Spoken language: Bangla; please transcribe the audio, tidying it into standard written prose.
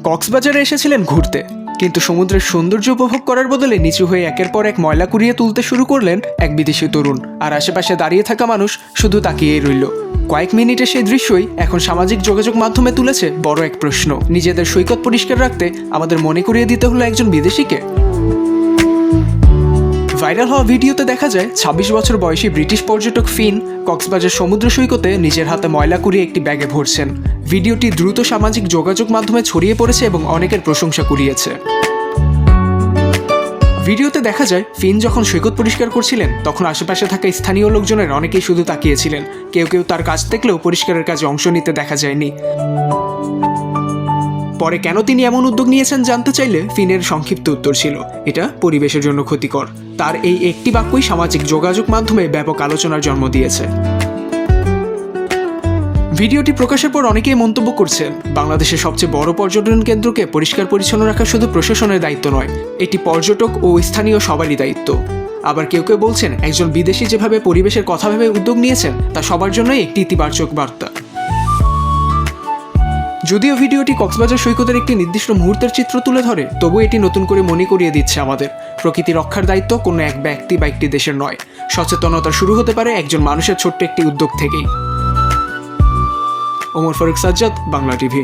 কক্সবাজারে এসেছিলেন ঘুরতে, কিন্তু সমুদ্রের সৌন্দর্য উপভোগ করার বদলে নিচু হয়ে একের পর এক ময়লা কুড়িয়ে তুলতে শুরু করলেন এক বিদেশি তরুণ। আর আশেপাশে দাঁড়িয়ে থাকা মানুষ শুধু তাকিয়েই রইল। কয়েক মিনিটে সেই দৃশ্যই এখন সামাজিক যোগাযোগ মাধ্যমে তুলেছে বড় এক প্রশ্ন। নিজেদের সৈকত পরিষ্কার রাখতে আমাদের মনে করিয়ে দিতে হলো একজন বিদেশিকে। ভাইরাল হওয়া ভিডিওতে দেখা যায় ২৬ বছর বয়সী ব্রিটিশ পর্যটক ফিন কক্সবাজার সমুদ্র সৈকতে নিজের হাতে ময়লা কুড়িয়ে একটি ব্যাগে ভরছেন। ভিডিওটি দ্রুত সামাজিক যোগাযোগ মাধ্যমে ছড়িয়ে পড়েছে এবং অনেকের প্রশংসা কুড়িয়েছে। ভিডিওতে দেখা যায় ফিন যখন সৈকত পরিষ্কার করছিলেন তখন আশেপাশে থাকা স্থানীয় লোকজনের অনেকেই শুধু তাকিয়েছিলেন। কেউ কেউ তার কাজ দেখলেও পরিষ্কারের কাজে অংশ নিতে দেখা যায়নি। পরে কেন তিনি এমন উদ্যোগ নিয়েছেন জানতে চাইলে ফিনের সংক্ষিপ্ত উত্তর ছিল, এটা পরিবেশের জন্য ক্ষতিকর। তার এই একটি বাক্যই সামাজিক যোগাযোগ মাধ্যমে ব্যাপক আলোচনার জন্ম দিয়েছে। ভিডিওটি প্রকাশের পর অনেকেই মন্তব্য করছেন, বাংলাদেশের সবচেয়ে বড় পর্যটন কেন্দ্রকে পরিষ্কার পরিচ্ছন্ন রাখা শুধু প্রশাসনের দায়িত্ব নয়, এটি পর্যটক ও স্থানীয় সবারই দায়িত্ব। আবার কেউ কেউ বলছেন, একজন বিদেশি যেভাবে পরিবেশের কথা ভেবে উদ্যোগ নিয়েছেন তা সবার জন্যই একটি ইতিবাচক বার্তা। যদিও ভিডিওটি কক্সবাজার সৈকতের একটি নির্দিষ্ট মুহূর্তের চিত্র তুলে ধরে, তবু এটি নতুন করে মনে করিয়ে দিচ্ছে আমাদের প্রকৃতি রক্ষার দায়িত্ব কোনো এক ব্যক্তি বা একটি দেশের নয়। সচেতনতা শুরু হতে পারে একজন মানুষের ছোট্ট একটি উদ্যোগ থেকেই। ওমর ফারুক সাজ্জাদ, বাংলা টিভি।